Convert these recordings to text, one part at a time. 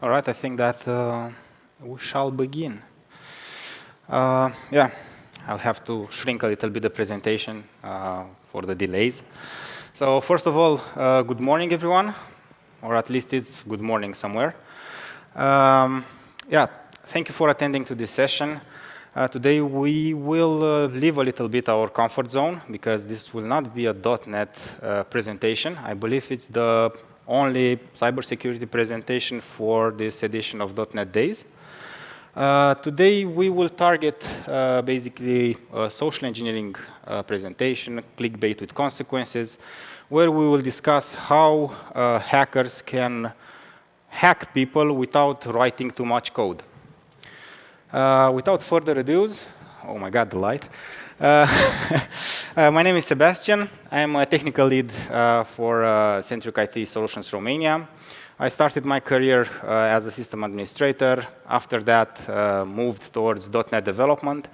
All right, I think that we shall begin. Yeah, I'll have to shrink a little bit the presentation for the delays. So first of all, good morning, everyone, or at least it's good morning somewhere. Yeah, thank you for attending to this session. Today we will leave a little bit our comfort zone because this will not be a .NET presentation. I believe it's the only cybersecurity presentation for this edition of .NET Days. Today we will target basically a social engineering presentation, clickbait with consequences, where we will discuss how hackers can hack people without writing too much code. Without further ado, oh my God, the light. My name is Sebastian. I'm a technical lead for Centric IT Solutions Romania. I started my career as a system administrator. After that, moved towards .NET development.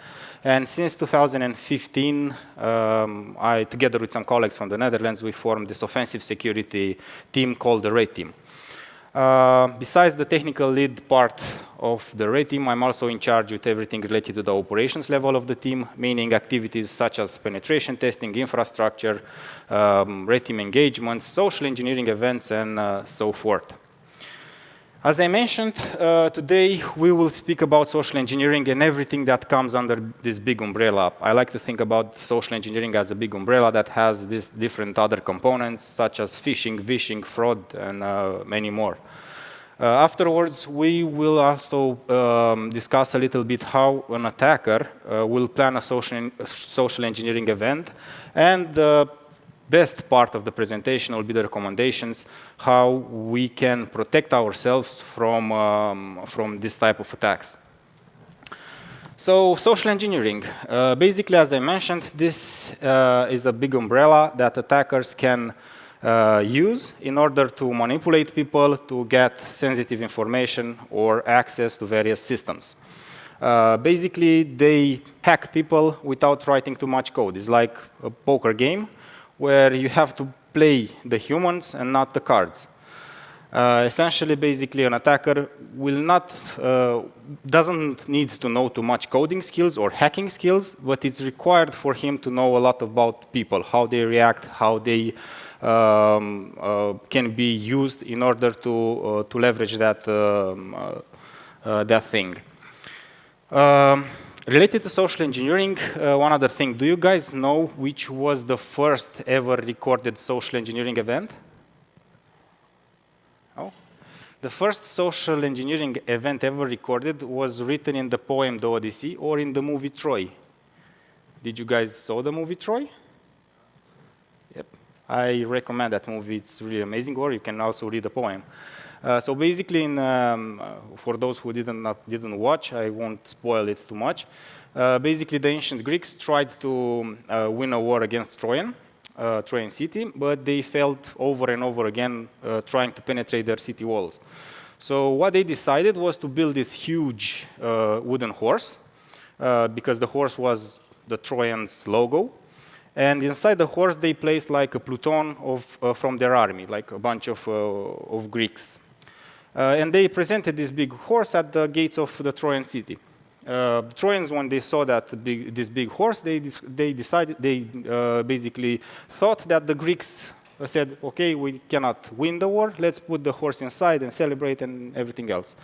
And since 2015, together with some colleagues from the Netherlands, we formed this offensive security team called the Red Team. Besides the technical lead part of the Red Team, I'm also in charge with everything related to the operations level of the team, meaning activities such as penetration testing, infrastructure, Red Team engagements, social engineering events, and so forth. As I mentioned, today we will speak about social engineering and everything that comes under this big umbrella. I like to think about social engineering as a big umbrella that has these different other components, such as phishing, vishing, fraud, and many more. Afterwards, we will also discuss a little bit how an attacker will plan a social engineering event, and the best part of the presentation will be the recommendations, how we can protect ourselves from this type of attacks. So social engineering. Basically, as I mentioned, this is a big umbrella that attackers can use in order to manipulate people to get sensitive information or access to various systems. Basically, they hack people without writing too much code. It's like a poker game where you have to play the humans and not the cards. Essentially, basically, an attacker doesn't need to know too much coding skills or hacking skills, but it's required for him to know a lot about people, how they react, how they can be used in order to leverage that thing. Related to social engineering, one other thing. Do you guys know which was the first ever recorded social engineering event? Oh? The first social engineering event ever recorded was written in the poem The Odyssey or in the movie Troy. Did you guys saw the movie Troy? Yep. I recommend that movie. It's really amazing, or you can also read the poem. So basically, for those who didn't watch, I won't spoil it too much. Basically, the ancient Greeks tried to win a war against Trojan city, but they failed over and over again trying to penetrate their city walls. So what they decided was to build this huge wooden horse, because the horse was the Trojans' logo. And inside the horse, they placed like a platoon from their army, like a bunch of Greeks. And they presented this big horse at the gates of the Trojan city. The Trojans, when they saw this big horse, they basically thought that the Greeks said, okay, we cannot win the war, let's put the horse inside and celebrate and everything else.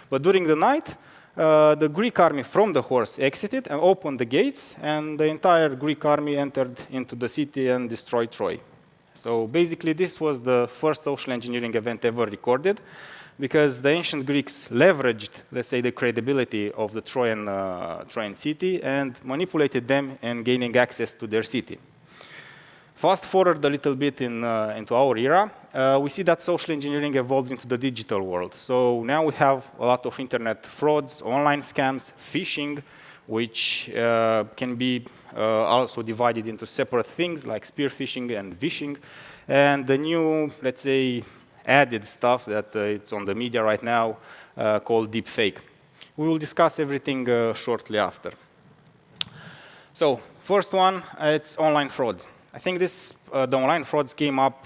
But during the night, the Greek army from the horse exited and opened the gates, and the entire Greek army entered into the city and destroyed Troy. So basically, this was the first social engineering event ever recorded, because the ancient Greeks leveraged, let's say, the credibility of the Trojan city and manipulated them in gaining access to their city. Fast forward a little bit into our era, we see that social engineering evolved into the digital world. So now we have a lot of internet frauds, online scams, phishing, which can be also divided into separate things like spear phishing and vishing, and the new, let's say, added stuff that it's on the media right now called deepfake. We will discuss everything shortly after. So first one, it's online fraud. I think the online frauds came up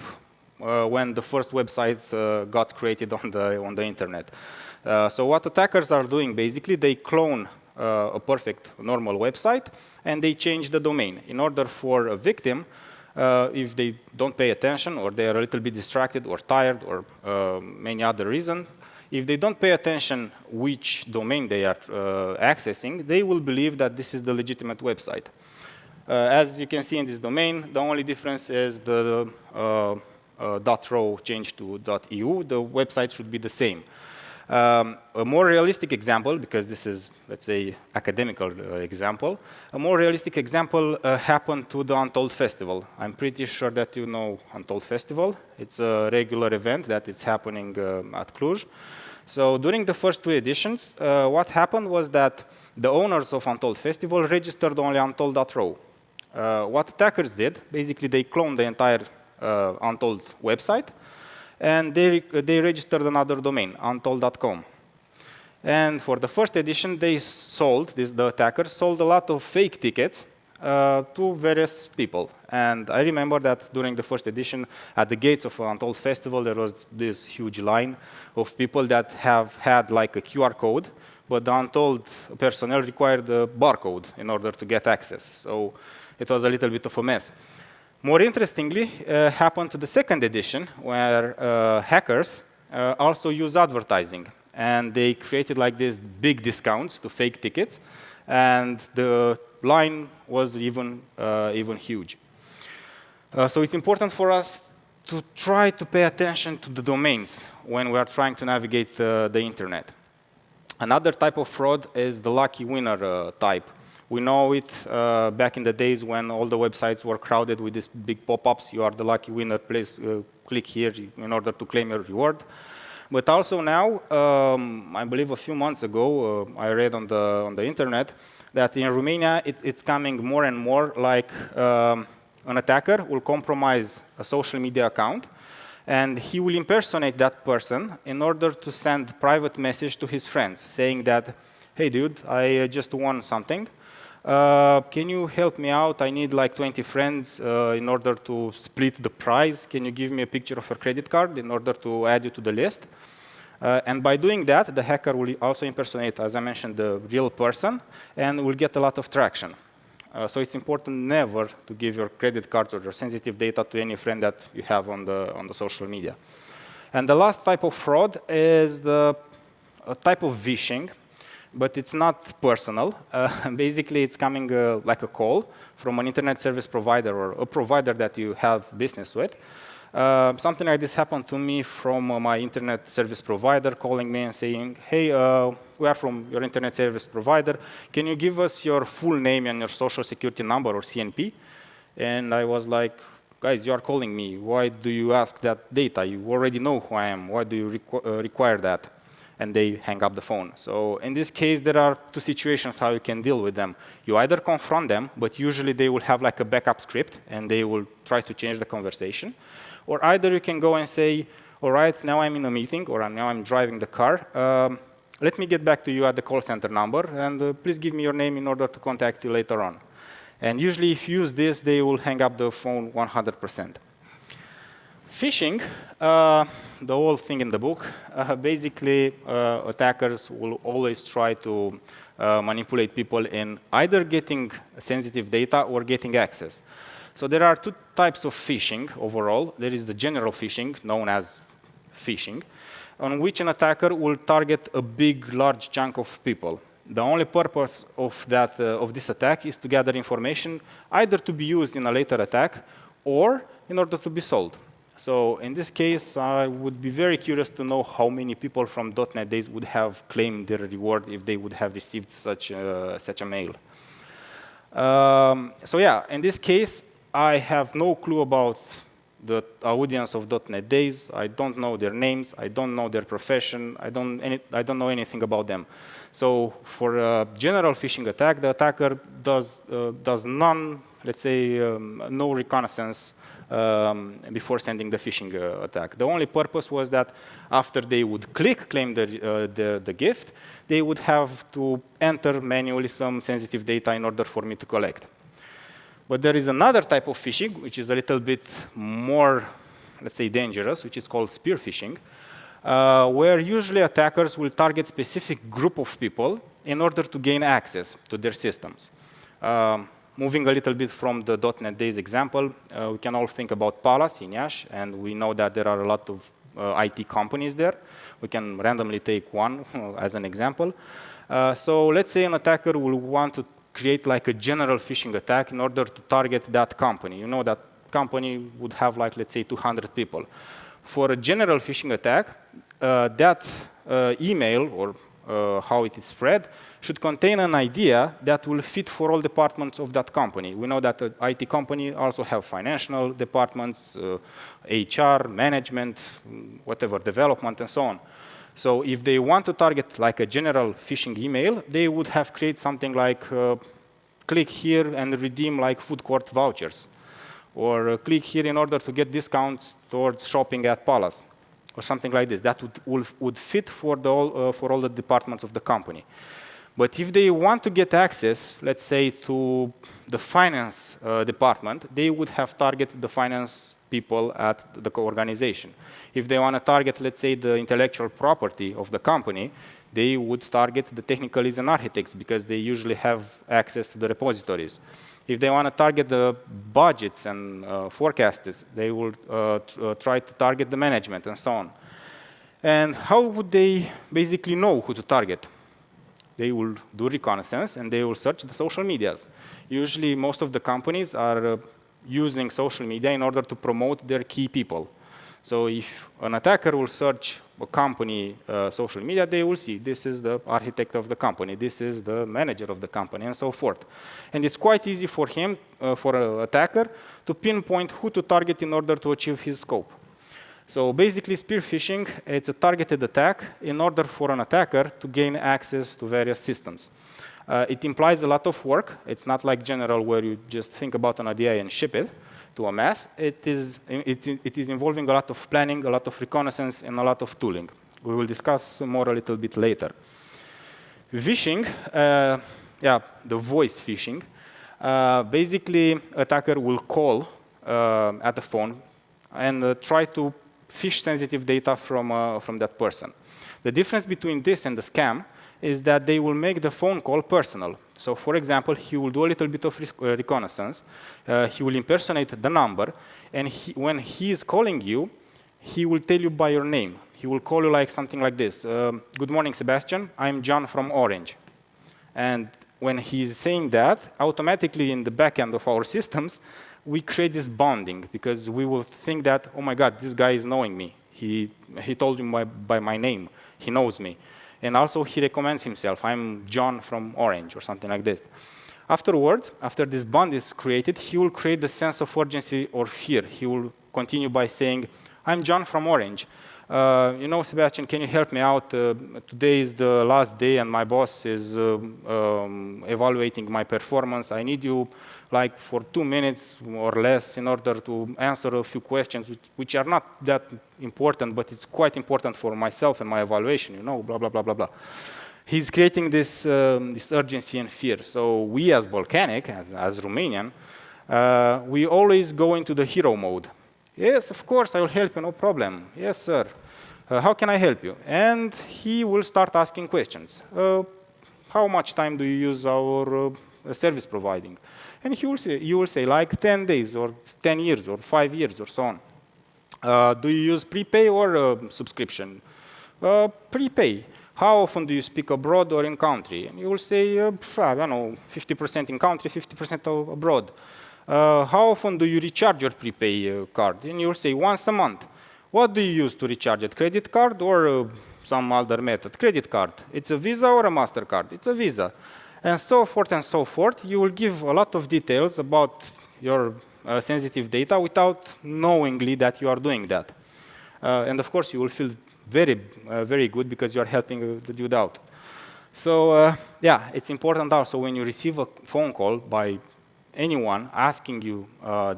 when the first website got created on the internet. So what attackers are doing, basically, they clone a perfect normal website, and they change the domain. In order for a victim, if they don't pay attention, or they are a little bit distracted, or tired, or many other reasons, if they don't pay attention which domain they are accessing, they will believe that this is the legitimate website. As you can see in this domain, the only difference is the .ro changed to .eu. The website should be the same. A more realistic example, because this is, let's say, academical example, a more realistic example happened to the Untold Festival. I'm pretty sure that you know Untold Festival. It's a regular event that is happening at Cluj. So during the first 2 editions, what happened was that the owners of Untold Festival registered only Untold.ro. What attackers did, basically they cloned the entire Untold website, and they registered another domain, untold.com. And for the first edition, they sold, the attackers sold a lot of fake tickets to various people. And I remember that during the first edition, at the gates of Untold Festival, there was this huge line of people that have had like a QR code, but the Untold personnel required a barcode in order to get access. So it was a little bit of a mess. More interestingly, happened to the second edition, where hackers also use advertising. And they created like these big discounts to fake tickets. And the line was even huge. So it's important for us to try to pay attention to the domains when we are trying to navigate the internet. Another type of fraud is the lucky winner type. We know it back in the days when all the websites were crowded with these big pop-ups. You are the lucky winner. Please click here in order to claim your reward. But also now, I believe a few months ago, I read on the internet that in Romania it's coming more and more like an attacker will compromise a social media account, and he will impersonate that person in order to send private message to his friends saying that, hey, dude, I just won something. Can you help me out? I need like 20 friends in order to split the prize. Can you give me a picture of your credit card in order to add you to the list? And by doing that, the hacker will also impersonate, as I mentioned, the real person, and will get a lot of traction. So it's important never to give your credit cards or your sensitive data to any friend that you have on the social media. And the last type of fraud is a type of phishing, but it's not personal. Basically, it's coming like a call from an internet service provider or a provider that you have business with. Something like this happened to me from my internet service provider calling me and saying, hey, we are from your internet service provider. Can you give us your full name and your social security number or CNP? And I was like, guys, you are calling me. Why do you ask that data? You already know who I am. Why do you require that? And they hang up the phone. So in this case, there are 2 situations how you can deal with them. You either confront them, but usually they will have like a backup script, and they will try to change the conversation. Or either you can go and say, all right, now I'm in a meeting, or now I'm driving the car. Let me get back to you at the call center number, and please give me your name in order to contact you later on. And usually if you use this, they will hang up the phone 100%. Phishing, the whole thing in the book, basically attackers will always try to manipulate people in either getting sensitive data or getting access. So there are 2 types of phishing overall. There is the general phishing, known as phishing, on which an attacker will target a big, large chunk of people. The only purpose of this attack is to gather information, either to be used in a later attack or in order to be sold. So in this case, I would be very curious to know how many people from .NET days would have claimed their reward if they would have received such a mail. So yeah, in this case, I have no clue about the audience of .NET days. I don't know their names. I don't know their profession. I don't know anything about them. So for a general phishing attack, the attacker does none, let's say, no reconnaissance before sending the phishing attack. The only purpose was that after they would claim the gift, they would have to enter manually some sensitive data in order for me to collect. But there is another type of phishing, which is a little bit more let's say, dangerous, which is called spear phishing, where usually attackers will target specific group of people in order to gain access to their systems. Moving a little bit from the .NET Days example, we can all think about Palace in Iași, and we know that there are a lot of IT companies there. We can randomly take one as an example. So let's say an attacker will want to create like a general phishing attack in order to target that company. You know that company would have like, let's say, 200 people. For a general phishing attack, that email or how it is spread should contain an idea that will fit for all departments of that company. We know that the IT company also have financial departments, HR, management, whatever, development, and so on. So if they want to target like a general phishing email, they would have created something like click here and redeem like food court vouchers, or click here in order to get discounts towards shopping at Palace, or something like this. That would fit for all the departments of the company. But if they want to get access, let's say, to the finance department, they would have targeted the finance people at the organization. If they want to target, let's say, the intellectual property of the company, they would target the technical leads and architects because they usually have access to the repositories. If they want to target the budgets and forecasts, they will try to target the management and so on. And how would they basically know who to target? They will do reconnaissance and they will search the social medias. Usually, most of the companies are using social media in order to promote their key people. So if an attacker will search a company social media, they will see this is the architect of the company, this is the manager of the company, and so forth. And it's quite easy for him, for an attacker, to pinpoint who to target in order to achieve his scope. So basically, spear phishing, it's a targeted attack in order for an attacker to gain access to various systems. It implies a lot of work. It's not like general where you just think about an idea and ship it to a mass. It is involving a lot of planning, a lot of reconnaissance, and a lot of tooling. We will discuss more a little bit later. Phishing, the voice phishing. Basically, attacker will call at the phone and try to phish sensitive data from that person. The difference between this and the scam is that they will make the phone call personal. So for example, he will do a little bit of reconnaissance. He will impersonate the number. And when he is calling you, he will tell you by your name. He will call you like something like this. Good morning, Sebastian. I'm John from Orange. And when he's saying that, automatically in the back end of our systems, we create this bonding because we will think that, oh my God, this guy is knowing me. He told me by my name. He knows me. And also he recommends himself. I'm John from Orange or something like this. Afterwards, after this bond is created, he will create the sense of urgency or fear. He will continue by saying, I'm John from Orange. You know, Sebastian, can you help me out? Today is the last day and my boss is evaluating my performance. I need you like for 2 minutes or less in order to answer a few questions which are not that important, but it's quite important for myself and my evaluation, you know, blah, blah, blah, blah, blah. He's creating this urgency and fear. So we as Balkanic, as Romanian, we always go into the hero mode. Yes, of course, I will help you, no problem. Yes, sir. How can I help you? And he will start asking questions. How much time do you use our service providing? And you will say like 10 days or 10 years or 5 years or so on. Do you use prepay or subscription? Prepay. How often do you speak abroad or in country? And you will say, I don't know, 50% in country, 50% abroad. How often do you recharge your prepay card? And you will say once a month. What do you use to recharge it? Credit card or some other method? Credit card. It's a Visa or a MasterCard? It's a Visa. And so forth and so forth. You will give a lot of details about your sensitive data without knowingly that you are doing that. And of course, you will feel very good because you are helping the dude out. So yeah, it's important also when you receive a phone call by anyone asking you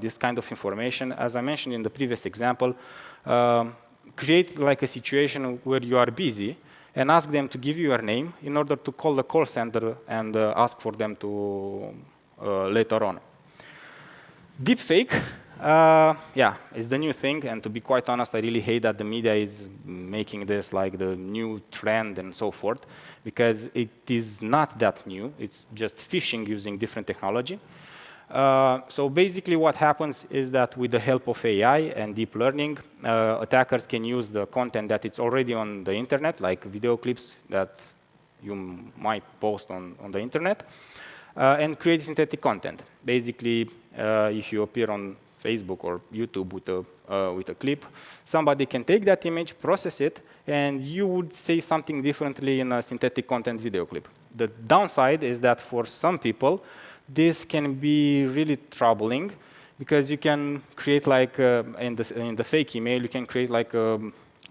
this kind of information, as I mentioned in the previous example, create like a situation where you are busy and ask them to give you your name in order to call the call center and ask for them to later on. Deepfake, Yeah, it's the new thing, and to be quite honest, I really hate that the media is making this like the new trend and so forth, because it is not that new. It's just phishing using different technology. So basically what happens is that with the help of AI and deep learning, attackers can use the content that it's already on the internet, like video clips that you might post on the internet, and create synthetic content. Basically, if you appear on Facebook or YouTube with a clip, somebody can take that image, process it, and you would say something differently in a synthetic content video clip. The downside is that for some people, this can be really troubling, because you can create like, in the fake email, you can create like a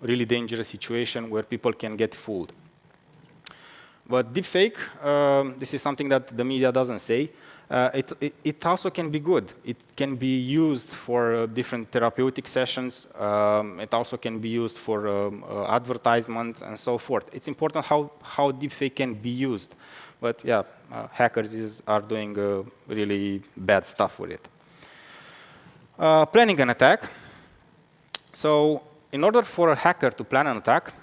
really dangerous situation where people can get fooled. But deepfake, this is something that the media doesn't say. It also can be good. It can be used for different therapeutic sessions. It also can be used for advertisements and so forth. It's important how deepfake can be used. But yeah, hackers are doing really bad stuff with it. Planning an attack. So in order for a hacker to plan an attack,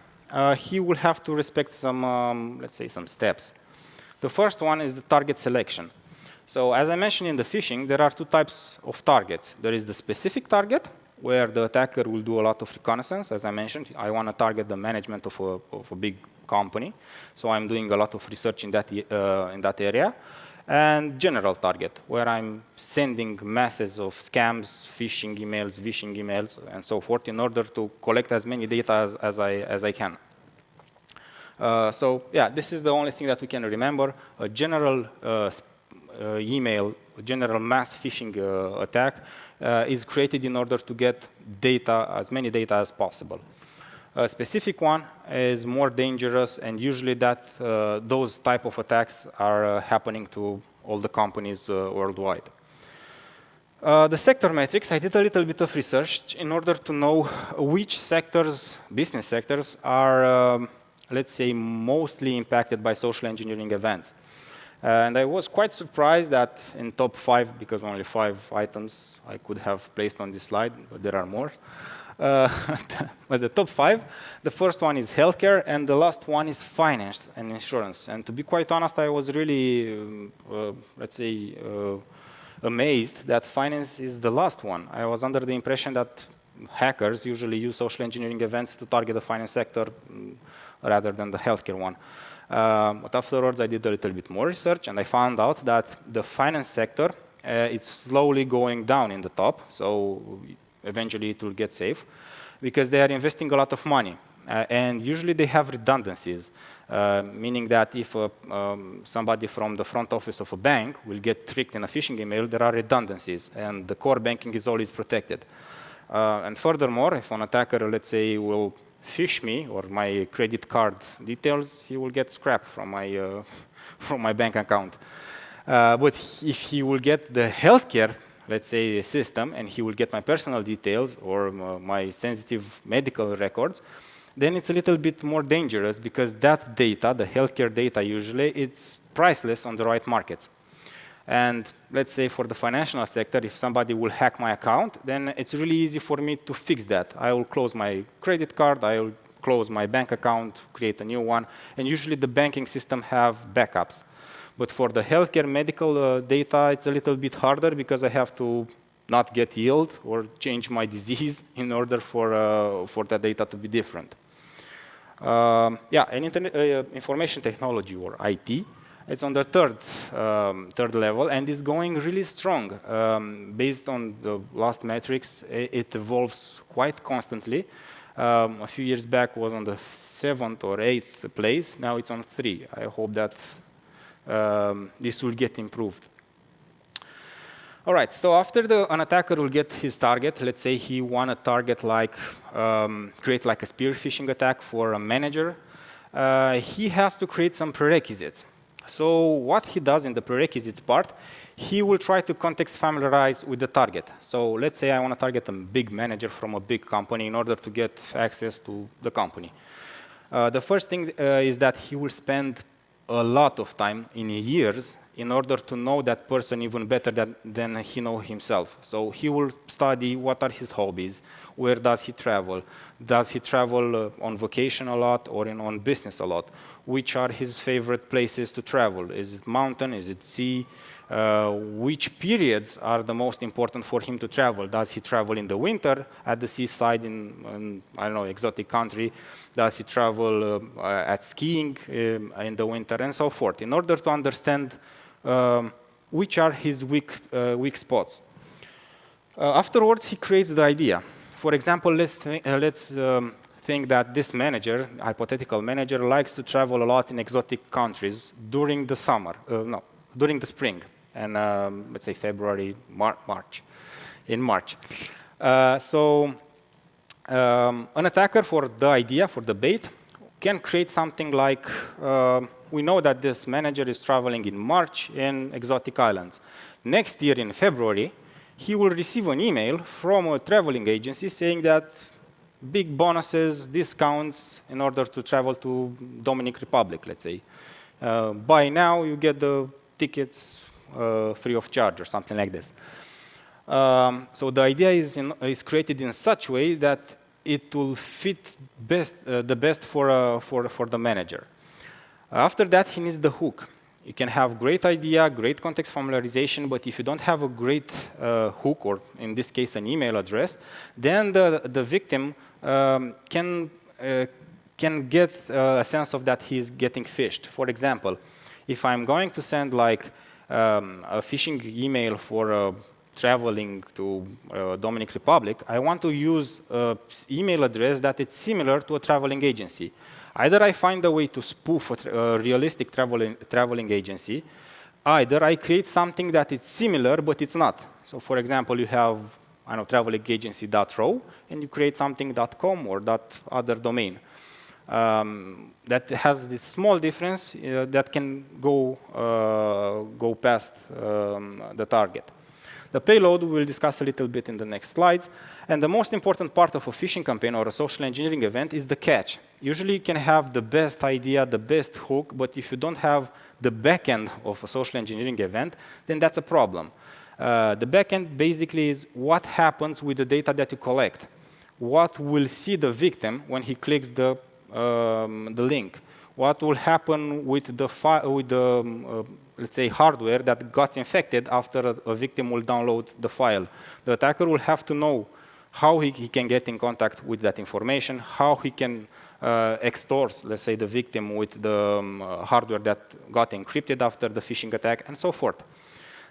he will have to respect some, let's say, some steps. The first one is the target selection. So as I mentioned in the phishing, there are two types of targets. There is the specific target, where the attacker will do a lot of reconnaissance. As I mentioned, I want to target the management of a big company. So I'm doing a lot of research in that area. And general target, where I'm sending masses of scams, phishing emails, and so forth, in order to collect as many data as I can. So yeah, this is the only thing that we can remember. A general email, a general mass phishing attack is created in order to get data, as many data as possible. A specific one is more dangerous, and usually those type of attacks are happening to all the companies worldwide. The sector metrics, I did a little bit of research in order to know which sectors, business sectors, are, let's say, mostly impacted by social engineering events. And I was quite surprised that in top 5, because only 5 items I could have placed on this slide, but there are more. But the top 5, the first one is healthcare, and the last one is finance and insurance. And to be quite honest, I was really, let's say, amazed that finance is the last one. I was under the impression that hackers usually use social engineering events to target the finance sector rather than the healthcare one. But afterwards, I did a little bit more research, and I found out that the finance sector is slowly going down in the top. So eventually it will get safe, because they are investing a lot of money. And usually they have redundancies, meaning that if somebody from the front office of a bank will get tricked in a phishing email, there are redundancies, and the core banking is always protected. And furthermore, if an attacker, let's say, will phish me or my credit card details, he will get scrapped from my bank account. But if he will get the healthcare, let's say, system, and he will get my personal details or my sensitive medical records, then it's a little bit more dangerous, because that data, the healthcare data usually, it's priceless on the right markets. And let's say for the financial sector, if somebody will hack my account, then it's really easy for me to fix that. I will close my credit card, I will close my bank account, create a new one, and usually the banking system have backups. But for the healthcare medical data, it's a little bit harder, because I have to not get ill or change my disease in order for that data to be different. Yeah, and information technology, or IT, it's on the third level, and is going really strong. Based on the last metrics, it evolves quite constantly. A few years back was on the 7th or 8th place. Now it's on 3. I hope that this will get improved. All right, so after an attacker will get his target, let's say he want to target like, create like a spear phishing attack for a manager, he has to create some prerequisites. So what he does in the prerequisites part, he will try to context familiarize with the target. So let's say I want to target a big manager from a big company in order to get access to the company. The first thing is that he will spend a lot of time in years in order to know that person even better than he knows himself. So he will study what are his hobbies, where does he travel on vacation a lot or on business a lot, which are his favorite places to travel, is it mountain, is it sea, which periods are the most important for him to travel. Does he travel in the winter at the seaside in I don't know, exotic country? Does he travel at skiing in the winter, and so forth, in order to understand which are his weak spots. Afterwards, he creates the idea. For example, let's think that this manager, hypothetical manager, likes to travel a lot in exotic countries during the summer, during the spring, and let's say February, March. So an attacker for the idea, for the bait, can create something like, we know that this manager is traveling in March in exotic islands. Next year in February, he will receive an email from a traveling agency saying that big bonuses, discounts in order to travel to Dominican Republic, let's say. Buy now, you get the tickets free of charge or something like this. So the idea is created in such a way that it will fit the best for the manager. After that, he needs the hook. You can have great idea, great context familiarization, but if you don't have a great hook, or in this case, an email address, then the victim can get a sense of that he's getting phished. For example, if I'm going to send like a phishing email for traveling to Dominican Republic, I want to use an email address that is similar to a traveling agency. Either I find a way to spoof a realistic traveling agency, either I create something that is similar, but it's not. So for example, you have, I know, traveling agency.ro, and you create something .com or .other domain. That has this small difference that can go past the target. The payload we'll discuss a little bit in the next slides. And the most important part of a phishing campaign or a social engineering event is the catch. Usually you can have the best idea, the best hook, but if you don't have the back end of a social engineering event, then that's a problem. The back end basically is what happens with the data that you collect. What will see the victim when he clicks the link? What will happen with the let's say, hardware that got infected after a victim will download the file? The attacker will have to know how he can get in contact with that information, how he can extort, let's say, the victim with the hardware that got encrypted after the phishing attack, and so forth.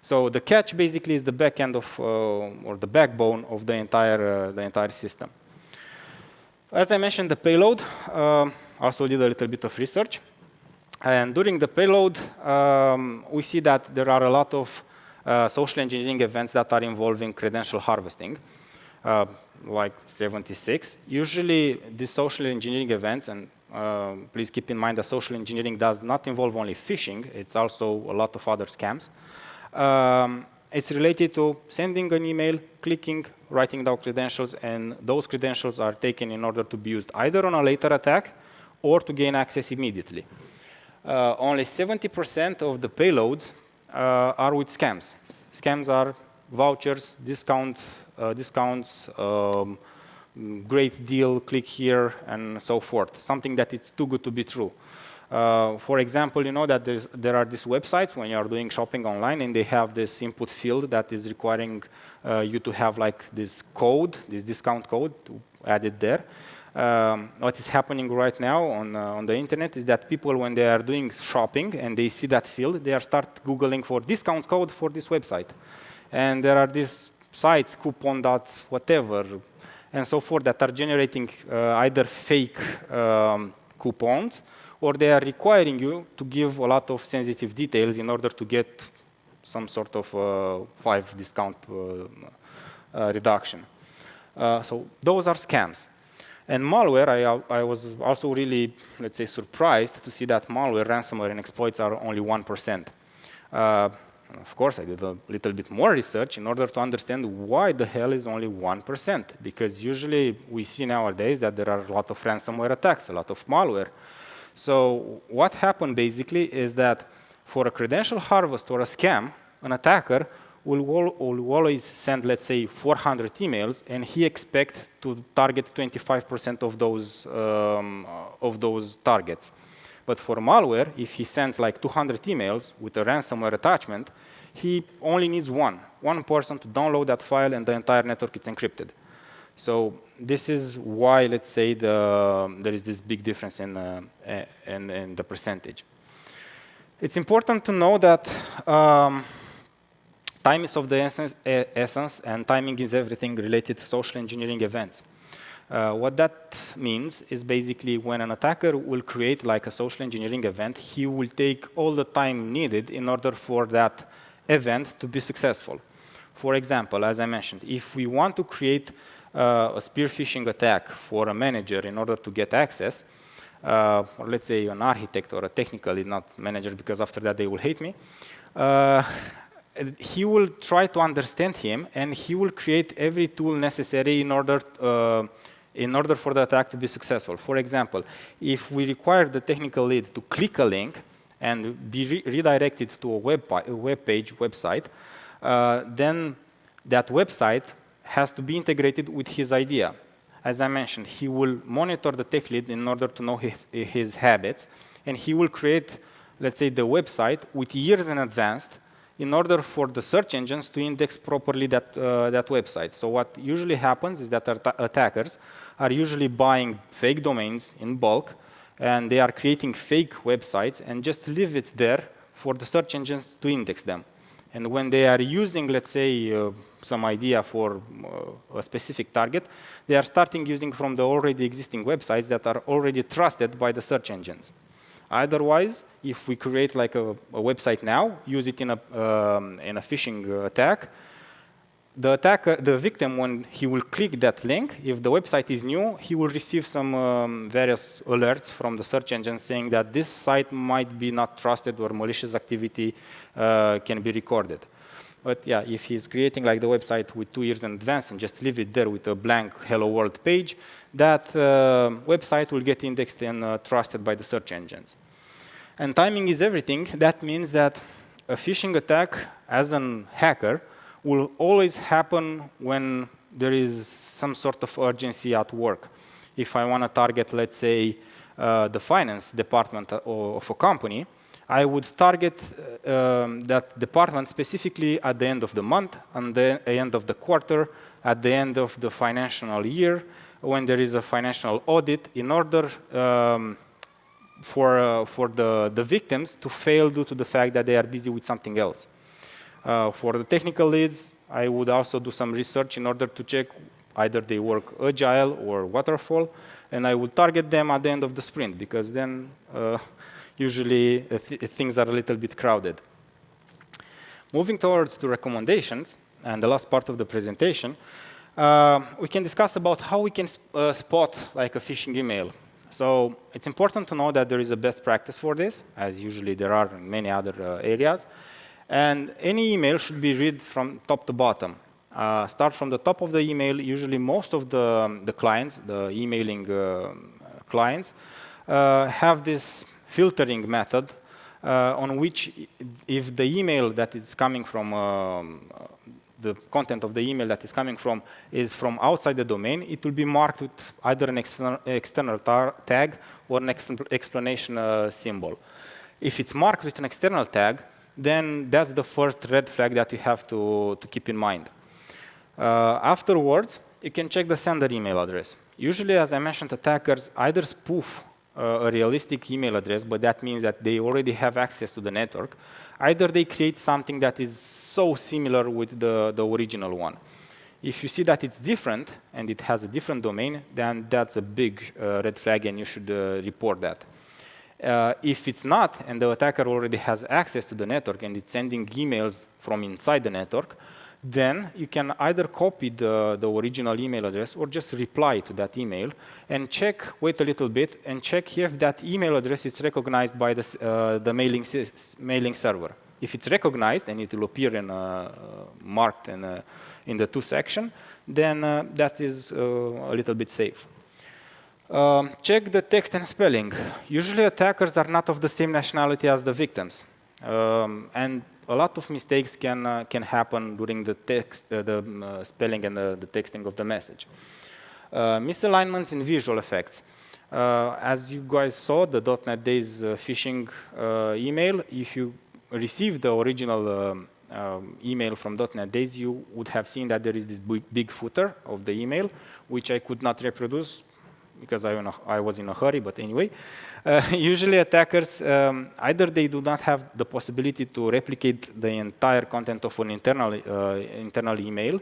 So the catch basically is the back end of, or the backbone of the entire system. As I mentioned, the payload, also did a little bit of research. And during the payload, we see that there are a lot of social engineering events that are involving credential harvesting, like 76. Usually, these social engineering events, and please keep in mind that social engineering does not involve only phishing, it's also a lot of other scams. It's related to sending an email, clicking, writing down credentials, and those credentials are taken in order to be used either on a later attack or to gain access immediately. Only 70% of the payloads are with scams. Scams are vouchers, discounts, great deal, click here, and so forth. Something that it's too good to be true. For example, you know that there are these websites when you are doing shopping online, and they have this input field that is requiring you to have like this code, this discount code, to add it there. What is happening right now on the internet is that people, when they are doing shopping and they see that field, they start Googling for discount code for this website. And there are these sites, coupon.whatever, and so forth, that are generating either fake coupons, or they are requiring you to give a lot of sensitive details in order to get some sort of 5 discount reduction. So those are scams. And malware, I was also really, let's say, surprised to see that malware, ransomware, and exploits are only 1%. Of course, I did a little bit more research in order to understand why the hell is only 1%. Because usually we see nowadays that there are a lot of ransomware attacks, a lot of malware. So what happened basically is that For a credential harvest or a scam, an attacker will always send, let's say, 400 emails, and he expects to target 25% of those targets. But for malware, if he sends like 200 emails with a ransomware attachment, he only needs one person to download that file, and the entire network is encrypted. So this is why, let's say, there is this big difference in the percentage. It's important to know that time is of the essence, and timing is everything related to social engineering events. What that means is basically when an attacker will create like a social engineering event, he will take all the time needed in order for that event to be successful. For example, as I mentioned, if we want to create a spear phishing attack for a manager in order to get access, or let's say an architect or a technical lead, not manager, because after that they will hate me, he will try to understand him, and he will create every tool necessary in order for the attack to be successful. For example, if we require the technical lead to click a link and be redirected to a website, then that website has to be integrated with his idea. As I mentioned, he will monitor the tech lead in order to know his habits, and he will create, let's say, the website with years in advance in order for the search engines to index properly that website. So what usually happens is that attackers are usually buying fake domains in bulk, and they are creating fake websites and just leave it there for the search engines to index them. And when they are using, let's say, some idea for a specific target, they are starting using from the already existing websites that are already trusted by the search engines. Otherwise, if we create like a website now, use it in a phishing attack, the victim, when he will click that link, if the website is new, he will receive some various alerts from the search engine saying that this site might be not trusted or malicious activity can be recorded. But yeah, if he's creating like the website with 2 years in advance and just leave it there with a blank hello world page, that website will get indexed and trusted by the search engines. And timing is everything. That means that a phishing attack as an hacker will always happen when there is some sort of urgency at work. If I want to target, let's say, the finance department of a company, I would target that department specifically at the end of the month, at the end of the quarter, at the end of the financial year, when there is a financial audit, in order for the victims to fail due to the fact that they are busy with something else. For the technical leads, I would also do some research in order to check either they work agile or waterfall, and I would target them at the end of the sprint, because then usually things are a little bit crowded. Moving towards the recommendations, and the last part of the presentation, we can discuss about how we can spot like a phishing email. So it's important to know that there is a best practice for this, as usually there are in many other areas. And any email should be read from top to bottom. Start from the top of the email. Usually most of the clients, the emailing clients, have this filtering method on which if the email that is coming from the content of the email that is coming from is from outside the domain, it will be marked with either an external tag or an explanation symbol. If it's marked with an external tag, then that's the first red flag that you have to keep in mind. Afterwards, you can check the sender email address. Usually, as I mentioned, attackers either spoof a realistic email address, but that means that they already have access to the network. Either they create something that is so similar with the original one. If you see that it's different and it has a different domain, then that's a big red flag and you should report that. If it's not, and the attacker already has access to the network and it's sending emails from inside the network, then you can either copy the original email address or just reply to that email and check, wait a little bit, and check if that email address is recognized by the mailing server. If it's recognized and it will appear in marked in the to section, then that is a little bit safe. Check the text and spelling. Usually attackers are not of the same nationality as the victims. and a lot of mistakes can happen during the text, the spelling and the texting of the message. Misalignments in visual effects. As you guys saw, the .NET Days phishing email, if you receive the original email from .NET Days, you would have seen that there is this big footer of the email, which I could not reproduce because I was in a hurry, but anyway. Usually attackers, either they do not have the possibility to replicate the entire content of an internal email,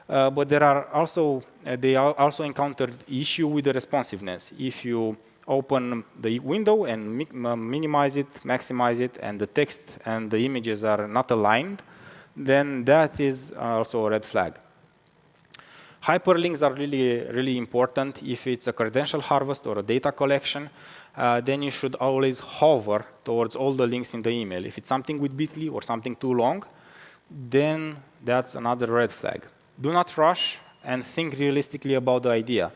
but there are also, they also encountered issue with the responsiveness. If you open the window and minimize it, maximize it, and the text and the images are not aligned, then that is also a red flag. Hyperlinks are really important. If it's a credential harvest or a data collection, then you should always hover towards all the links in the email. If it's something with bit.ly or something too long, then that's another red flag. Do not rush and think realistically about the idea.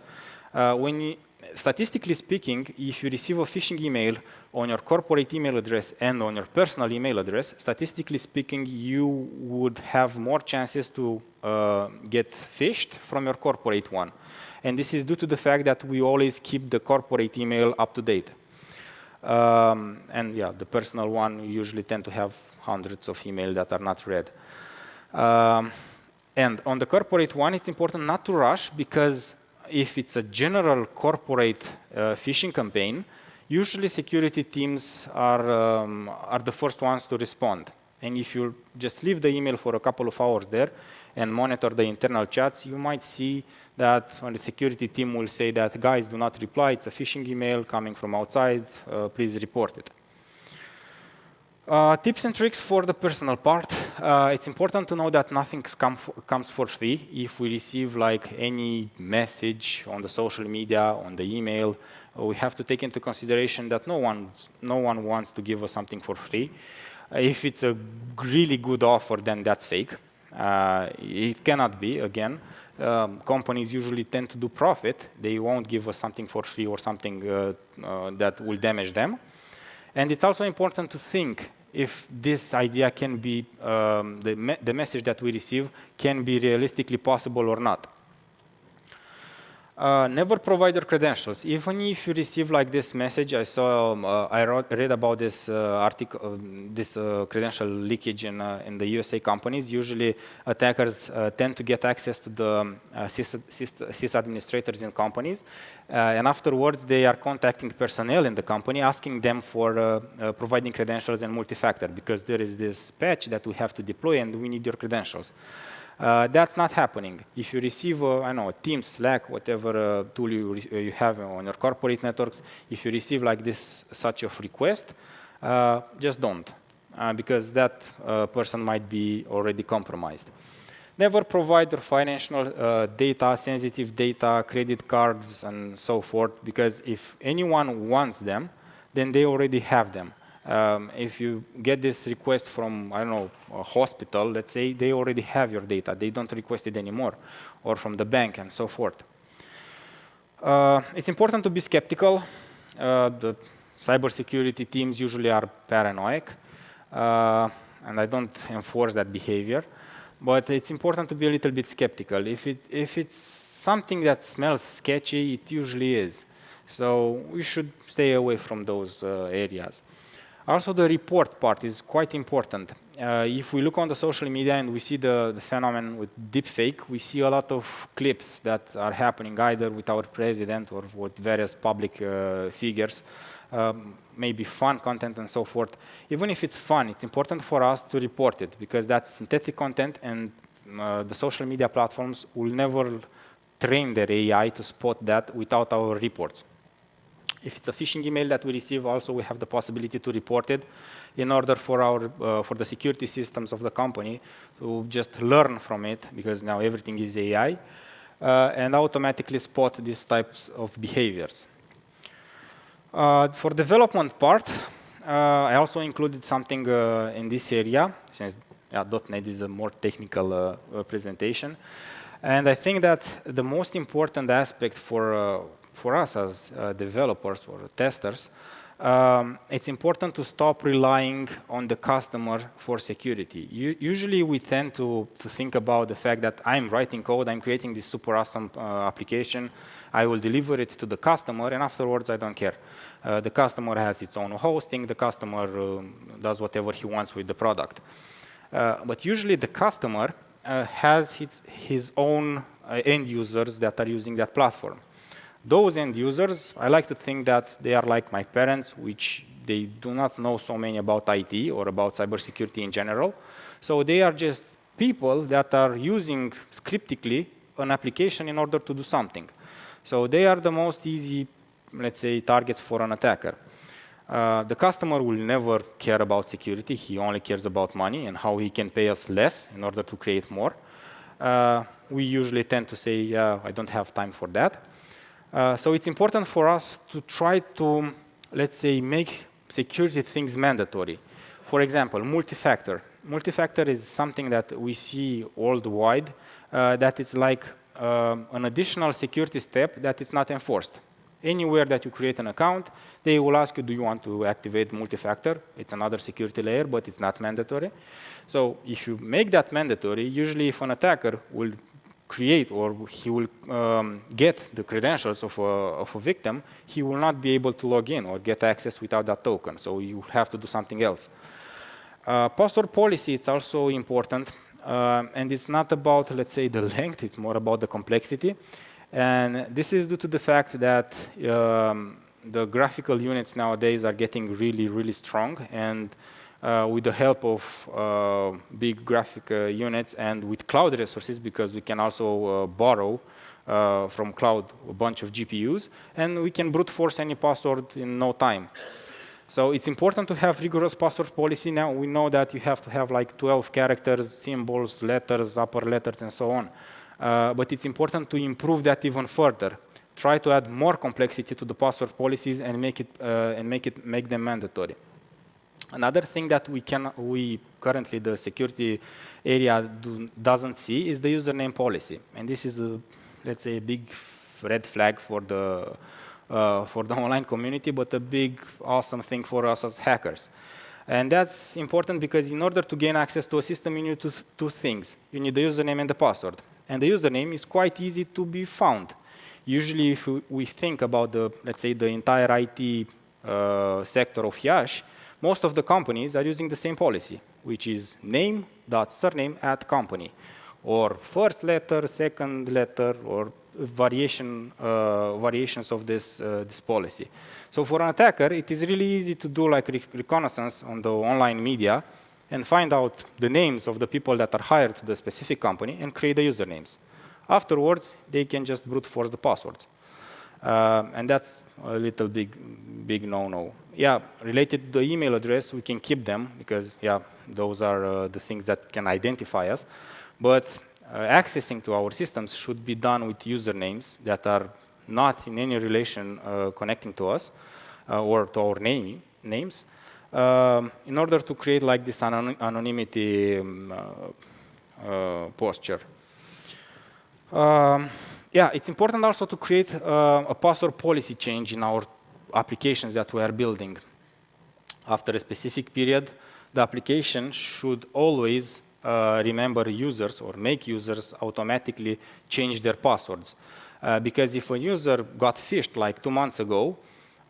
Statistically speaking, if you receive a phishing email on your corporate email address and on your personal email address, statistically speaking, you would have more chances to get phished from your corporate one. And this is due to the fact that we always keep the corporate email up to date. And yeah, the personal one, we usually tend to have hundreds of emails that are not read. And on the corporate one, it's important not to rush, because if it's a general corporate phishing campaign, usually security teams are the first ones to respond. And if you just leave the email for a couple of hours there and monitor the internal chats, you might see that when the security team will say that, guys, do not reply, it's a phishing email coming from outside, please report it. Tips and tricks for the personal part. It's important to know that nothing comes for free. If we receive like any message on the social media, on the email, we have to take into consideration that no one wants to give us something for free. If it's a really good offer, then that's fake. It cannot be, again. Companies usually tend to do profit. They won't give us something for free or something that will damage them. And it's also important to think if this idea can be, the message that we receive can be realistically possible or not. Never provide your credentials. Even if you receive like this message, I read about this article, this credential leakage in the USA companies. Usually attackers tend to get access to the sys administrators in companies, and afterwards they are contacting personnel in the company, asking them for providing credentials and multi-factor, because there is this patch that we have to deploy and we need your credentials. That's not happening. If you receive, I know, Teams, Slack, whatever tool you have on your corporate networks, if you receive like this, such a request, just don't, because that person might be already compromised. Never provide your financial data, sensitive data, credit cards, and so forth, because if anyone wants them, then they already have them. If you get this request from, I don't know, a hospital, let's say, they already have your data. They don't request it anymore, or from the bank, and so forth. It's important to be skeptical. The cybersecurity teams usually are paranoid, and I don't enforce that behavior. But it's important to be a little bit skeptical. If it's something that smells sketchy, it usually is. So we should stay away from those areas. Also, the report part is quite important. If we look on the social media and we see the phenomenon with deepfake, we see a lot of clips that are happening either with our president or with various public figures, maybe fun content and so forth. Even if it's fun, it's important for us to report it, because that's synthetic content, and the social media platforms will never train their AI to spot that without our reports. If it's a phishing email that we receive, also we have the possibility to report it in order for the security systems of the company to just learn from it, because now everything is AI, and automatically spot these types of behaviors. For development part, I also included something in this area, since .NET is a more technical presentation. And I think that the most important aspect for us as developers or testers it's important to stop relying on the customer for security. Usually we tend to think about the fact that I'm writing code, I'm creating this super awesome application, I will deliver it to the customer, and afterwards I don't care. The customer has its own hosting, the customer does whatever he wants with the product. But usually the customer has his own end users that are using that platform. Those end users, I like to think that they are like my parents, which they do not know so many about IT or about cybersecurity in general. So they are just people that are using scriptically an application in order to do something. So they are the most easy, let's say, targets for an attacker. The customer will never care about security. He only cares about money and how he can pay us less in order to create more. We usually tend to say, yeah, I don't have time for that. So it's important for us to try to, let's say, make security things mandatory. For example, multi-factor. Multi-factor is something that we see worldwide, that it's like an additional security step that is not enforced. Anywhere that you create an account, they will ask you, do you want to activate multi-factor? It's another security layer, but it's not mandatory. So if you make that mandatory, usually if an attacker will create or he will get the credentials of a victim, he will not be able to log in or get access without that token. So you have to do something else. Password policy is also important, and it's not about, let's say, the length, it's more about the complexity. And this is due to the fact that the graphical units nowadays are getting really, really strong. And with the help of big graphic units and with cloud resources, because we can also borrow from cloud a bunch of GPUs, and we can brute force any password in no time. So it's important to have rigorous password policy. Now we know that you have to have like 12 characters, symbols, letters, upper letters, and so on. But it's important to improve that even further. Try to add more complexity to the password policies and make them mandatory. Another thing that we currently, the security area doesn't see is the username policy. And this is, let's say, a big red flag for the online community, but a big, awesome thing for us as hackers. And that's important because in order to gain access to a system, you need two things. You need the username and the password. And the username is quite easy to be found. Usually, if we think about let's say, the entire IT sector of Iași, most of the companies are using the same policy, which is name.surname@company, or first letter, second letter, or variations of this policy. So for an attacker, it is really easy to do like reconnaissance on the online media and find out the names of the people that are hired to the specific company and create the usernames. Afterwards, they can just brute force the passwords. And that's a little big no-no. Yeah, related to the email address, we can keep them because, yeah, those are the things that can identify us. But accessing to our systems should be done with usernames that are not in any relation connecting to us or to our names in order to create like this anonymity posture. Yeah, it's important also to create a password policy change in our applications that we are building. After a specific period, the application should always remember users or make users automatically change their passwords. Because if a user got phished like 2 months ago,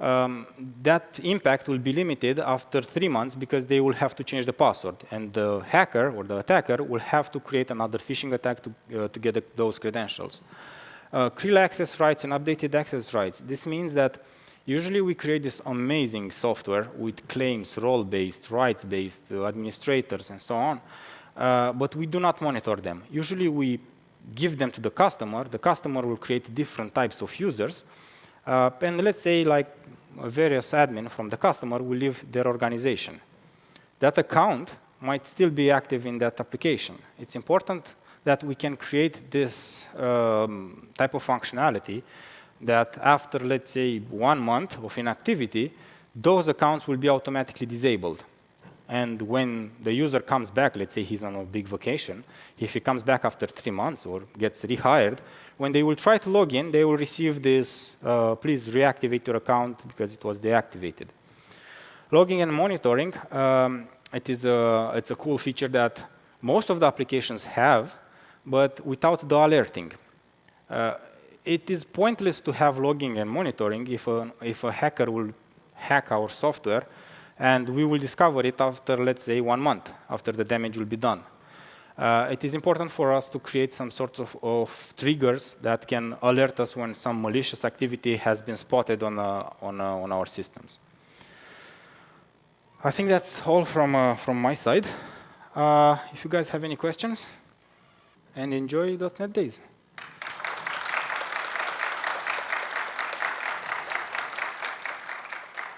that impact will be limited after 3 months because they will have to change the password. And the hacker or the attacker will have to create another phishing attack to get those credentials. CRIL access rights and updated access rights. This means that usually we create this amazing software with claims, role-based, rights-based, administrators, and so on. But we do not monitor them. Usually we give them to the customer. The customer will create different types of users. And let's say like a various admin from the customer will leave their organization. That account might still be active in that application. It's important that we can create this type of functionality that after, let's say, 1 month of inactivity, those accounts will be automatically disabled. And when the user comes back, let's say he's on a big vacation, if he comes back after 3 months or gets rehired, when they will try to log in, they will receive this, please reactivate your account because it was deactivated. Logging and monitoring, it's a cool feature that most of the applications have, but without the alerting. It is pointless to have logging and monitoring if a hacker will hack our software, and we will discover it after, let's say, 1 month, after the damage will be done. It is important for us to create some sorts of triggers that can alert us when some malicious activity has been spotted on our systems. I think that's all from my side. If you guys have any questions, and enjoy .NET Days.